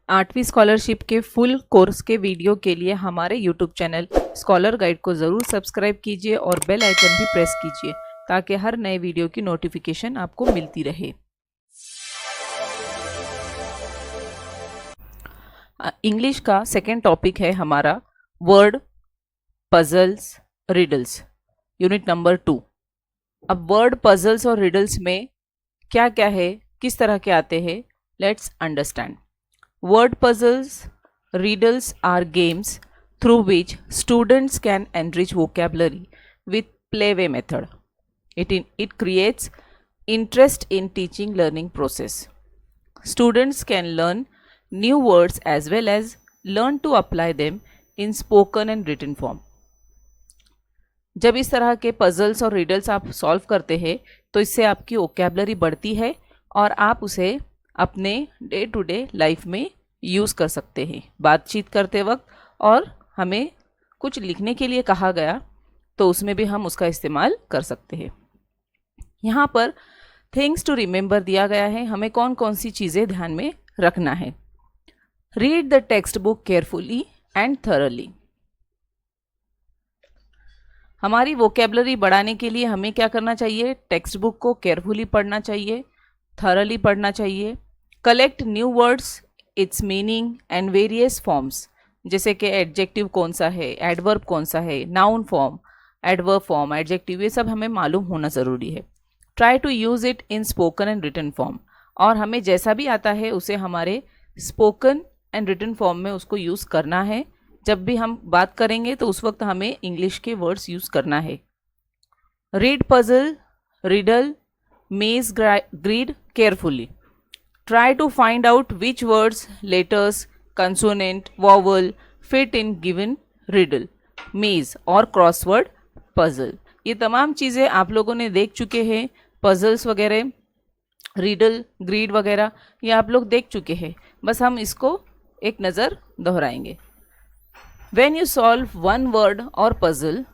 8वीं स्कॉलरशिप के full course के वीडियो के लिए हमारे यूट्यूब चैनल स्कॉलर गाइड को ज़रूर सब्सक्राइब कीजिए और बेल आइकन भी प्रेस कीजिए ताकि हर नए वीडियो की नोटिफिकेशन आपको मिलती रहे। इंग्लिश का सेकेंड टॉपिक है हमारा word puzzles riddles, unit number 2। अब वर्ड पजल्स और रिडल्स में क्या क्या है, किस तरह के आते हैं, let's understand. Word puzzles, riddles are games through which students can enrich vocabulary with playway method. It creates interest in teaching learning process. Students can learn new words as well as learn to apply them in spoken and written form. जब इस तरह के puzzles और riddles आप solve करते हैं तो इससे आपकी वोकैबुलरी बढ़ती है और आप उसे अपने डे टू डे लाइफ में यूज़ कर सकते हैं। बातचीत करते वक्त और हमें कुछ लिखने के लिए कहा गया तो उसमें भी हम उसका इस्तेमाल कर सकते हैं। यहाँ पर थिंग्स टू रिमेंबर दिया गया है, हमें कौन कौन सी चीज़ें ध्यान में रखना है। Read the text book carefully and thoroughly. हमारी वोकैबुलरी बढ़ाने के लिए हमें क्या करना चाहिए? टेक्स्ट बुक को केयरफुली पढ़ना चाहिए, थॉरली पढ़ना चाहिए। Collect new words, it's meaning and various forms, जैसे कि एडजेक्टिव कौन सा है, एडवर्ब कौन सा है, noun form, adverb form, adjective, ये सब हमें मालूम होना ज़रूरी है। Try to use it in spoken and written form, और हमें जैसा भी आता है उसे हमारे स्पोकन एंड रिटन फॉर्म में उसको यूज़ करना है। जब भी हम बात करेंगे तो उस वक्त हमें इंग्लिश के वर्ड्स यूज़ करना है। Read puzzle, riddle, maze, grid carefully. Try to find out which words, letters, consonant, vowel fit in given riddle, maze और crossword puzzle। ये तमाम चीज़ें आप लोगों ने देख चुके हैं। पजल्स वगैरह, रिडल, ग्रीड वगैरह ये आप लोग देख चुके हैं, बस हम इसको एक नज़र दोहराएंगे। When you solve one word or puzzle,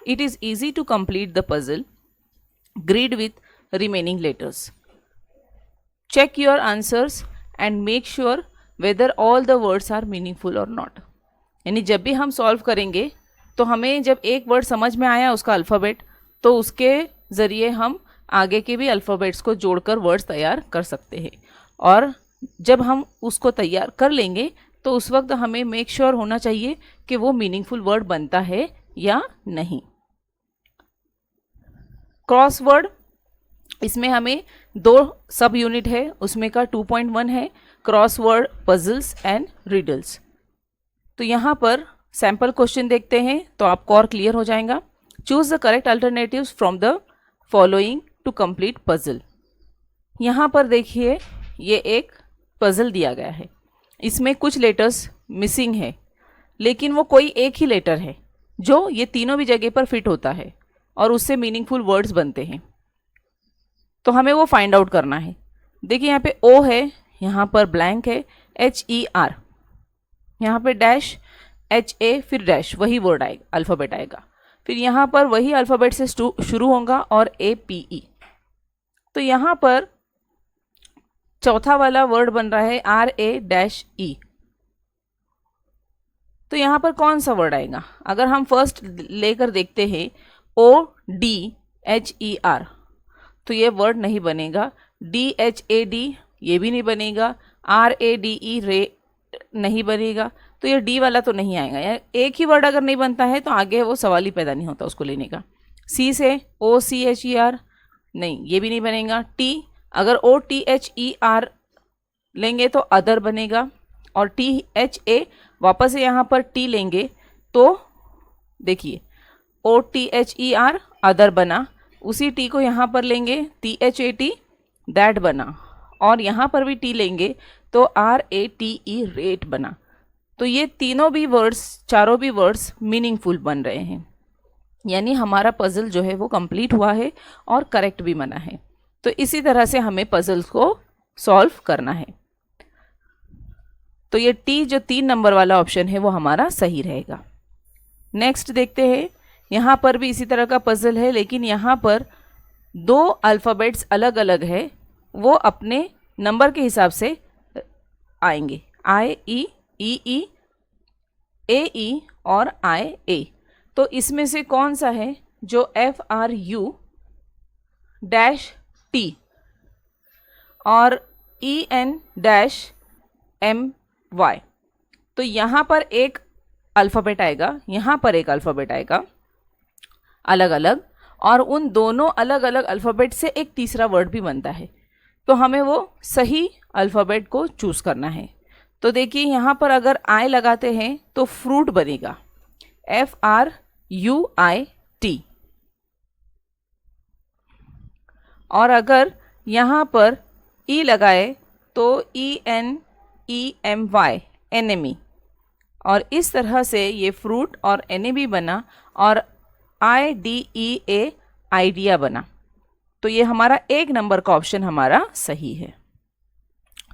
it is easy to complete the puzzle grid with remaining letters. Check your answers and make sure whether all the words are meaningful or not. यानी जब भी हम solve करेंगे तो हमें जब एक word समझ में आया उसका अल्फ़ाबेट, तो उसके ज़रिए हम आगे के भी अल्फ़ाबेट्स को जोड़कर वर्ड्स तैयार कर सकते हैं। और जब हम उसको तैयार कर लेंगे तो उस वक्त हमें मेक श्योर होना चाहिए कि वो मीनिंगफुल वर्ड बनता है या नहीं। क्रॉसवर्ड, इसमें हमें 2 सब यूनिट है, उसमें का 2.1 है क्रॉसवर्ड पजल्स एंड रिडल्स। तो यहाँ पर सैम्पल क्वेश्चन देखते हैं तो आपको और क्लियर हो जाएगा। Choose the correct alternatives from the following to complete puzzle. यहाँ पर देखिए ये एक पजल दिया गया है, इसमें कुछ लेटर्स मिसिंग है, लेकिन वो कोई एक ही लेटर है जो ये तीनों भी जगह पर फिट होता है और उससे मीनिंगफुल वर्ड्स बनते हैं। तो हमें वो फाइंड आउट करना है। देखिए यहाँ पे ओ है, यहाँ पर ब्लैंक है, HER, यहाँ पे डैश, HA, फिर डैश, वही वर्ड आएगा, अल्फ़ाबेट आएगा। फिर यहाँ पर वही अल्फ़ाबेट से शुरू होगा और APE। तो यहाँ पर चौथा वाला वर्ड बन रहा है RA-E। तो यहाँ पर कौन सा वर्ड आएगा? अगर हम फर्स्ट लेकर देखते हैं ODHER, तो ये वर्ड नहीं बनेगा। DHAD ये भी नहीं बनेगा। RADE रे नहीं बनेगा। तो ये डी वाला तो नहीं आएगा। यार एक ही वर्ड अगर नहीं बनता है तो आगे वो सवाल ही पैदा नहीं होता उसको लेने का। C से OCHER नहीं, ये भी नहीं बनेगा। T, अगर OTHER लेंगे तो अदर बनेगा, और THA वापस से यहाँ पर T लेंगे तो देखिए OTHER अदर बना, उसी टी को यहाँ पर लेंगे THAT दैट बना, और यहाँ पर भी टी लेंगे तो RATE रेट बना। तो ये तीनों भी वर्ड्स, चारों भी वर्ड्स मीनिंगफुल बन रहे हैं, यानी हमारा पजल जो है वो कंप्लीट हुआ है और करेक्ट भी बना है। तो इसी तरह से हमें पजल्स को सॉल्व करना है। तो ये टी जो 3 नंबर वाला ऑप्शन है वो हमारा सही रहेगा। नेक्स्ट देखते हैं, यहाँ पर भी इसी तरह का पजल है, लेकिन यहाँ पर 2 अल्फ़ाबेट्स अलग अलग है, वो अपने नंबर के हिसाब से आएंगे। आई ई, ई ई, ए ई और आई ए। तो इसमें से कौन सा है जो F R U dash T और E N dash M Y. तो यहाँ पर एक अल्फ़ाबेट आएगा, यहाँ पर एक अल्फ़ाबेट आएगा अलग अलग, और उन दोनों अलग अलग अल्फ़ाबेट से एक तीसरा वर्ड भी बनता है। तो हमें वो सही अल्फ़ाबेट को चूज़ करना है। तो देखिए यहाँ पर अगर आई लगाते हैं तो फ्रूट बनेगा, F R U I T. और अगर यहाँ पर ई लगाए तो E N E M Y, enemy. और इस तरह से ये फ्रूट और एनेमी बना, और I D E A, idea बना। तो ये हमारा एक नंबर का ऑप्शन हमारा सही है।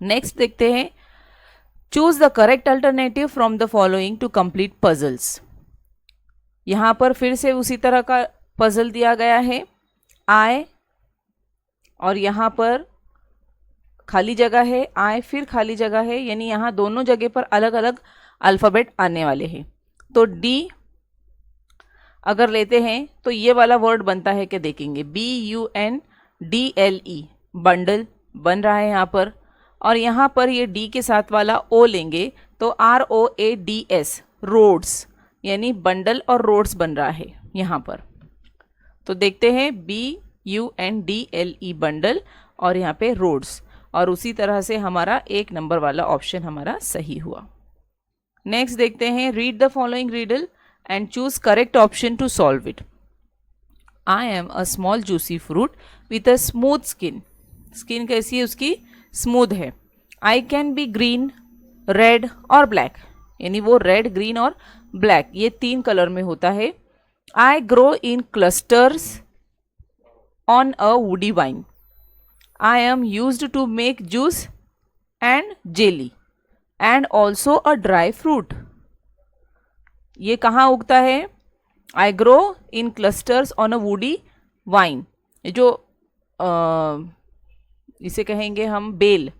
नेक्स्ट देखते हैं, choose the correct alternative from the following to complete puzzles. यहाँ पर फिर से उसी तरह का पजल दिया गया है, आई और यहाँ पर खाली जगह है, आई फिर खाली जगह है, यानी यहाँ दोनों जगह पर अलग अलग अल्फ़ाबेट आने वाले हैं। तो डी अगर लेते हैं तो ये वाला वर्ड बनता है, क्या देखेंगे, BUNDLE, बंडल बन रहा है यहाँ पर। और यहाँ पर ये डी के साथ वाला ओ लेंगे तो ROADS, रोड्स, यानी बंडल और रोड्स बन रहा है यहाँ पर। तो देखते हैं BUNDLE, बंडल, और यहाँ पे रोड्स, और उसी तरह से हमारा एक नंबर वाला ऑप्शन हमारा सही हुआ। नेक्स्ट देखते हैं, read the following riddle and choose correct option to solve it. I am a small juicy fruit with a smooth skin. Skin कैसी है उसकी, स्मूथ है। I can be green, red और black, यानी वो रेड, ग्रीन और black, ये तीन कलर में होता है। I grow in clusters on a woody vine. I am used to make juice and jelly and also a dry fruit. ये कहाँ उगता है, I grow in clusters on a woody wine, ये जो इसे कहेंगे हम बेल,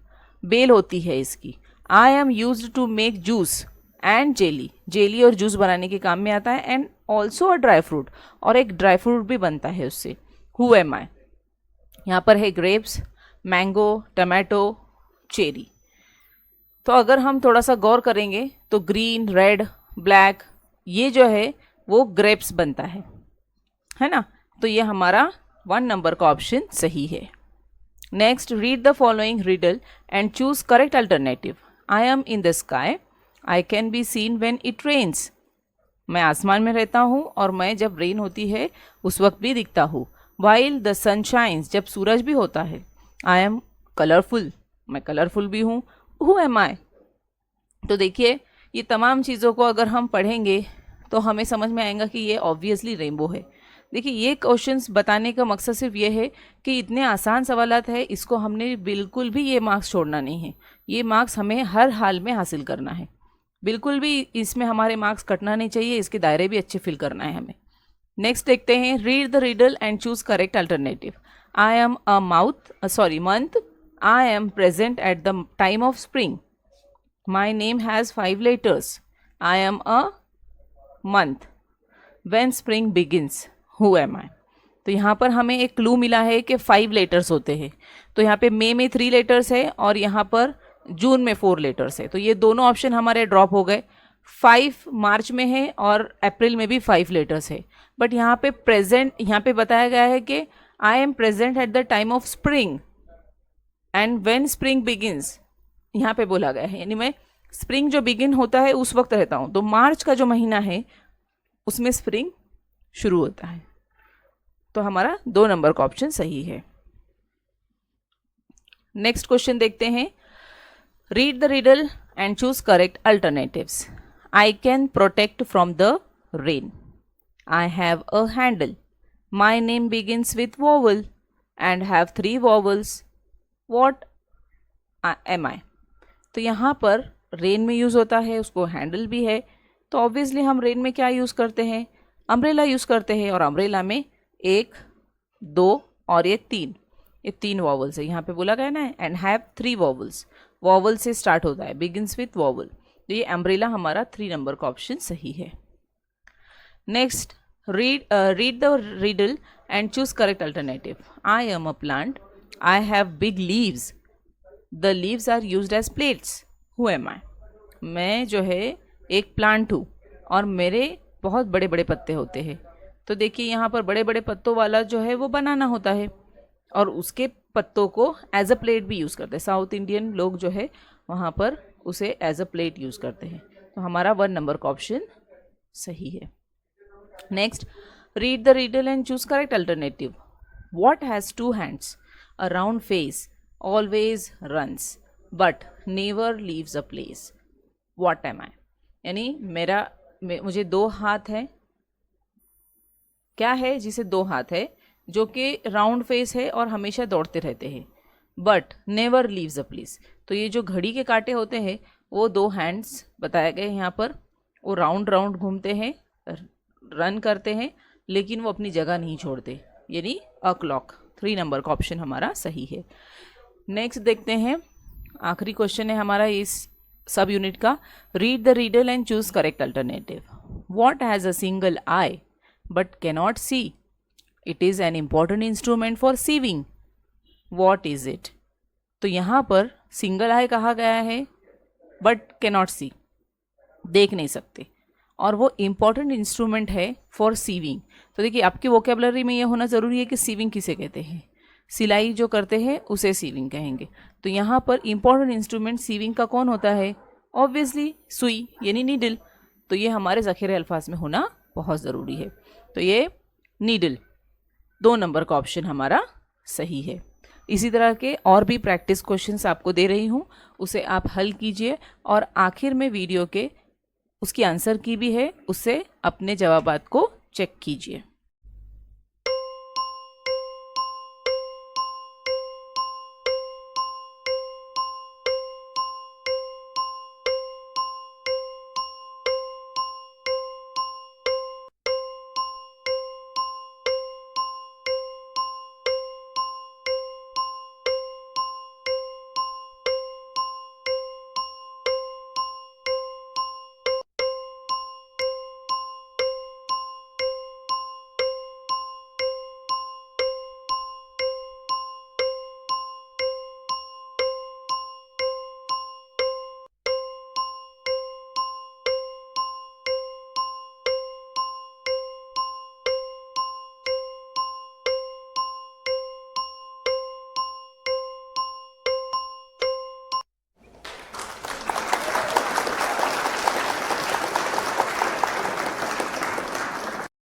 बेल होती है इसकी। I am used to make juice and jelly, jelly और जूस बनाने के काम में आता है, and also a dry fruit, और एक ड्राई फ्रूट भी बनता है उससे। हु एम आई, यहाँ पर है ग्रेप्स, मैंगो, टमाटो, चेरी। तो अगर हम थोड़ा सा गौर करेंगे तो ग्रीन, रेड, ब्लैक, ये जो है वो ग्रेप्स बनता है ना। तो ये हमारा 1 नंबर का ऑप्शन सही है। Next, read the following riddle and choose correct alternative. I am in the sky, I can be seen when it rains. मैं आसमान में रहता हूँ और मैं जब रेन होती है उस वक्त भी दिखता हूँ। वाइल द सन शाइन्स, जब सूरज भी होता है। आई एम कलरफुल, मैं कलरफुल भी हूँ। Who am I. तो देखिए ये तमाम चीज़ों को अगर हम पढ़ेंगे तो हमें समझ में आएगा कि ये ऑब्वियसली रेनबो है। देखिए ये क्वेश्चंस बताने का मकसद सिर्फ ये है कि इतने आसान सवालात है, इसको हमने बिल्कुल भी ये मार्क्स छोड़ना नहीं है। ये मार्क्स हमें हर हाल में हासिल करना है, बिल्कुल भी इसमें हमारे मार्क्स कटना नहीं चाहिए, इसके दायरे भी अच्छे फिल करना है हमें। नेक्स्ट देखते हैं, read the riddle and choose correct alternative. I am a month, I am present at the time of spring. My name has 5 letters. I am a month. When spring begins, who am I? तो यहाँ पर हमें एक clue मिला है कि 5 letters होते हैं। तो यहाँ पे मई में 3 letters है और यहाँ पर जून में 4 letters है। तो ये दोनों ऑप्शन हमारे ड्रॉप हो गए। 5 मार्च में है और अप्रैल में भी 5 letters है। बट यहाँ पे प्रेजेंट, यहाँ पे बताया गया है कि I am present at the time of spring and when spring begins, यहाँ पे बोला गया है, यानी मैं स्प्रिंग जो बिगिन होता है उस वक्त रहता हूँ। तो मार्च का जो महीना है उसमें स्प्रिंग शुरू होता है। तो हमारा 2 नंबर का ऑप्शन सही है। नेक्स्ट क्वेश्चन देखते हैं, read the riddle and choose correct alternatives. I can protect from the rain. I have a handle. My name begins with vowel and have 3 vowels. What am I. तो यहाँ पर rain में use होता है, उसको handle भी है। तो ऑब्वियसली हम रेन में क्या यूज़ करते हैं, अम्ब्रेला यूज़ करते हैं। और अम्ब्रेला में 1, 2 और ये 3 vowels है। यहाँ पे बोला गया ना, एंड हैव 3 vowels। वॉवल से स्टार्ट होता है, बिगिंस विथ वॉवल। तो ये अम्ब्रेला हमारा 3 नंबर का ऑप्शन सही है। Next, read the riddle and choose correct alternative. I am a plant, I have big leaves, the leaves are used as plates, who am I. मैं जो है एक प्लांट हूँ और मेरे बहुत बड़े बड़े पत्ते होते हैं। तो देखिए यहाँ पर बड़े बड़े पत्तों वाला जो है वो बनाना होता है और उसके पत्तों को एज अ प्लेट भी यूज़ करते हैं। साउथ इंडियन लोग जो है वहाँ पर उसे एज अ प्लेट यूज़ करते हैं। तो हमारा 1 नंबर का ऑप्शन सही है। Next, read the riddle and choose correct alternative. What has 2 hands, a round face, always runs but never leaves a place, what am I. यानी मुझे 2 हाथ है, क्या है जिसे 2 हाथ है, जो कि राउंड फेस है और हमेशा दौड़ते रहते हैं, but never leaves a place. तो ये जो घड़ी के कांटे होते हैं वो 2 हैंड्स बताए गए यहाँ पर, वो राउंड राउंड घूमते हैं, रन करते हैं, लेकिन वो अपनी जगह नहीं छोड़ते, यानी अ क्लॉक। 3 नंबर का ऑप्शन हमारा सही है। नेक्स्ट देखते हैं, आखिरी क्वेश्चन है हमारा इस सब यूनिट का। Read the riddle and choose correct alternative. What has a single eye but cannot see, it is an important instrument for sewing, what is it. तो यहाँ पर सिंगल आई कहा गया है बट कैनॉट सी, देख नहीं सकते, और वो इम्पॉर्टेंट इंस्ट्रूमेंट है फॉर सीविंग। तो देखिए आपकी वोकेबलरी में ये होना ज़रूरी है कि सीविंग किसे कहते हैं, सिलाई जो करते हैं उसे सीविंग कहेंगे। तो यहाँ पर इम्पॉर्टेंट इंस्ट्रूमेंट सीविंग का कौन होता है, ऑब्वियसली सुई यानी नीडल। तो ये हमारे ज़ख़ीरे अल्फाज में होना बहुत ज़रूरी है। तो ये नीडल 2 नंबर का ऑप्शन हमारा सही है। इसी तरह के और भी प्रैक्टिस क्वेश्चंस आपको दे रही हूँ, उसे आप हल कीजिए और आखिर में वीडियो के उसकी आंसर की भी है, उससे अपने जवाबात को चेक कीजिए।